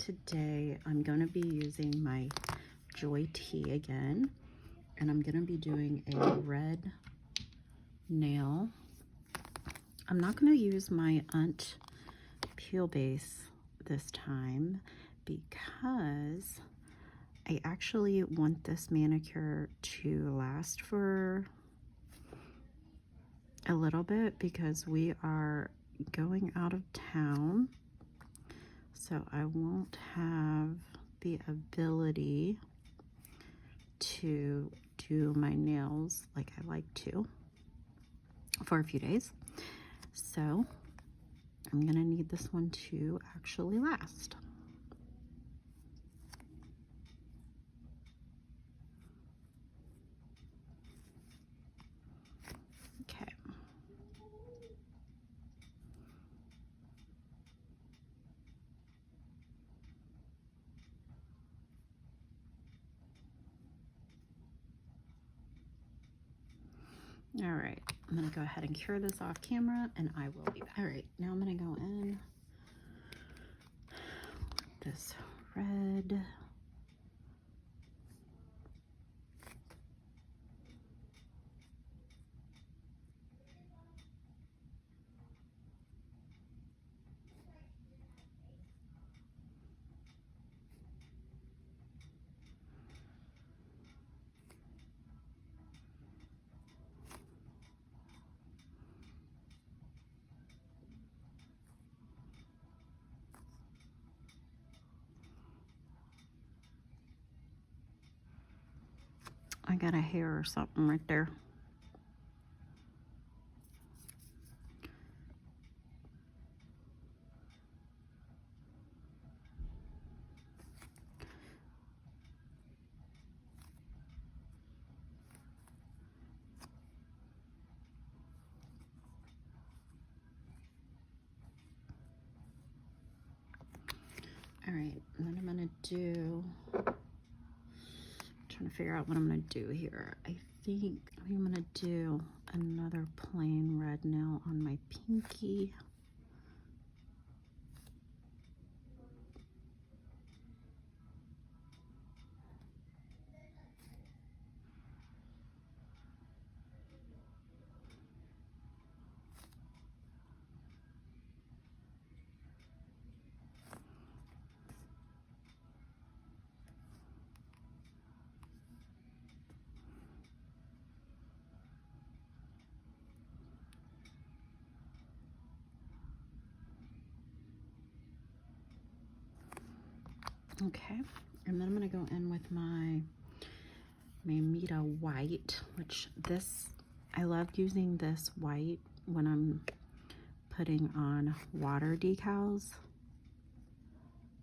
today I'm going to be using my Joytii again, and I'm going to be doing a red nail. I'm not going to use my UNT peel base this time because I actually want this manicure to last for a little bit because we are going out of town. So I won't have the ability to do my nails like I like to for a few days. So I'm gonna need this one to actually last. Okay. All right, I'm gonna go ahead and cure this off camera and I will be back. All right, now I'm gonna go in with this red. I got a hair or something right there. All right, and then I'm gonna do, trying to figure out what I'm gonna do here. I think I'm gonna do another plain red nail on my pinky. Okay, and then I'm gonna go in with my Aimeilli white, which this, I love using this white when I'm putting on water decals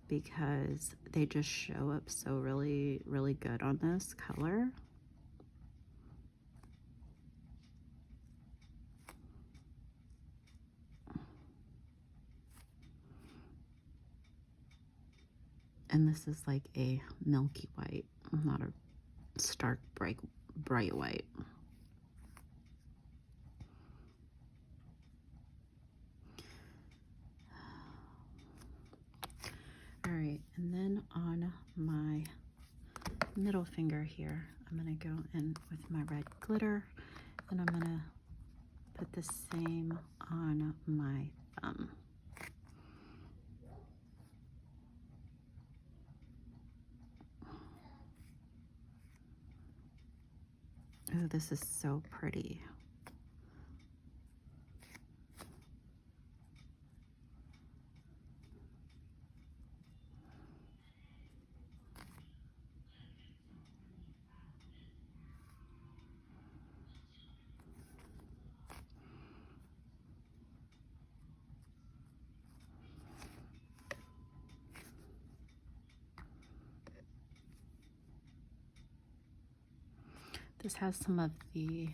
because they just show up so really good on this color. And this is like a milky white, not a stark bright white. All right, and then on my middle finger here, I'm gonna go in with my red glitter, and I'm gonna put the same on my thumb. Oh, this is so pretty. This has some of the,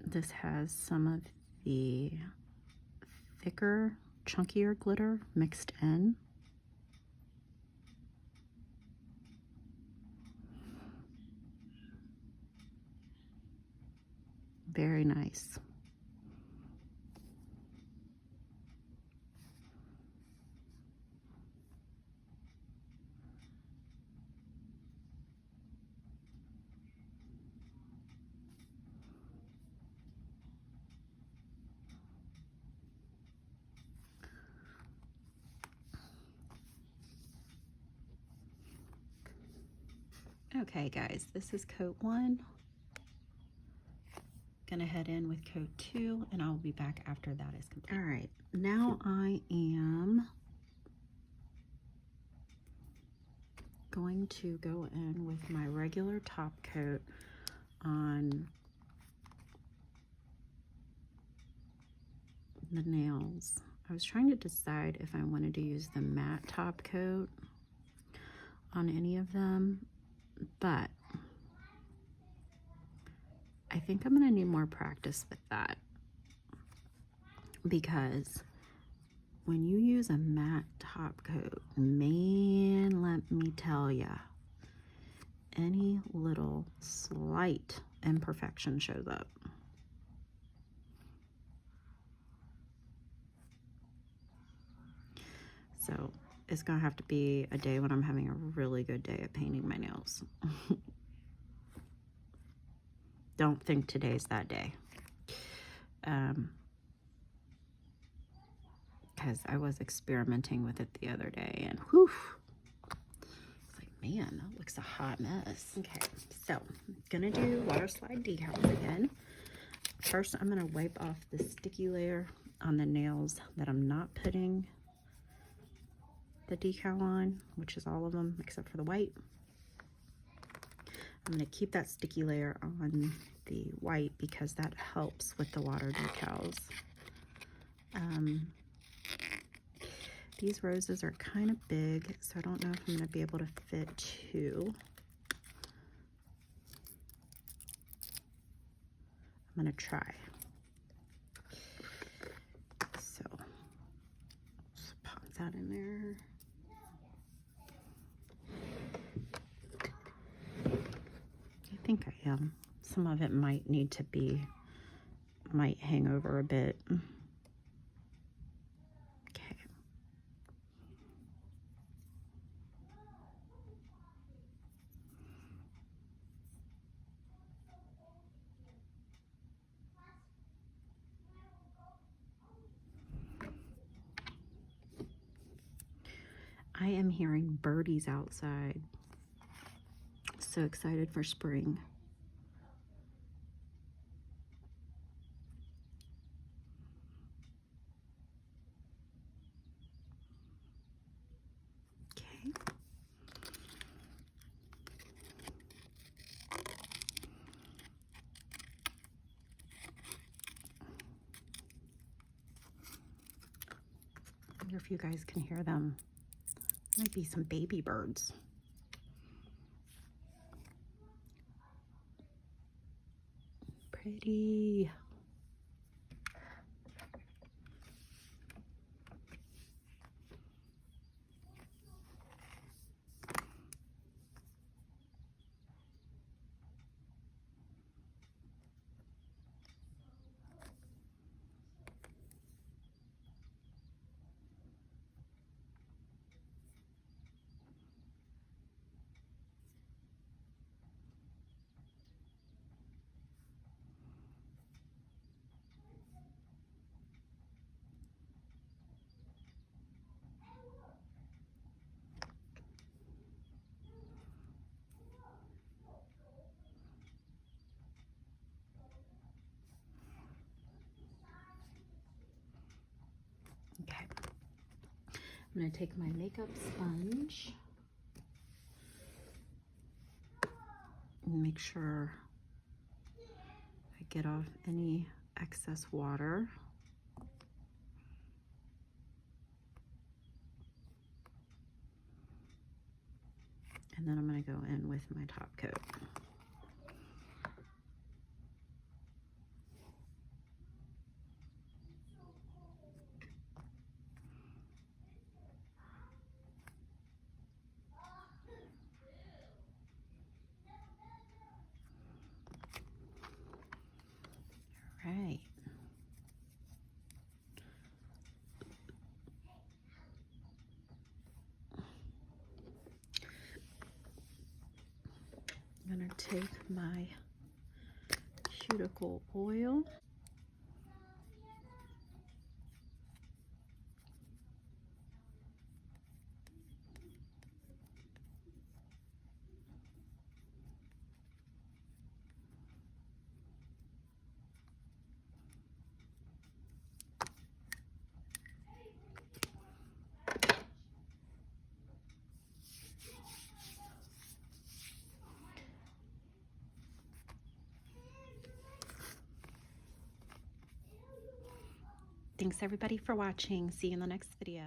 this has some of the thicker, chunkier glitter mixed in. Very nice. Okay guys, this is coat 1. Gonna head in with coat 2 and I'll be back after that is complete. All right, now I am going to go in with my regular top coat on the nails. I was trying to decide if I wanted to use the matte top coat on any of them, but I think I'm gonna need more practice with that, because when you use a matte top coat, man, let me tell ya, any little slight imperfection shows up. So it's gonna have to be a day when I'm having a really good day at painting my nails. Don't think today's that day. Because I was experimenting with it the other day and whew, it's like, man, that looks a hot mess. Okay, so I'm gonna do water slide decals again. First, I'm gonna wipe off the sticky layer on the nails that I'm not putting the decal on, which is all of them except for the white. I'm going to keep that sticky layer on the white because that helps with the water decals. These roses are kind of big, so I don't know if I'm going to be able to fit 2. I'm going to try. So, just pop that in there. I think I am. Some of it might hang over a bit. Okay. I am hearing birdies outside. So excited for spring. Okay. I wonder if you guys can hear them. Might be some baby birds. Pretty. Okay. I'm going to take my makeup sponge and make sure I get off any excess water. And then I'm going to go in with my top coat. Right. I'm going to take my cuticle oil. Thanks everybody for watching. See you in the next video.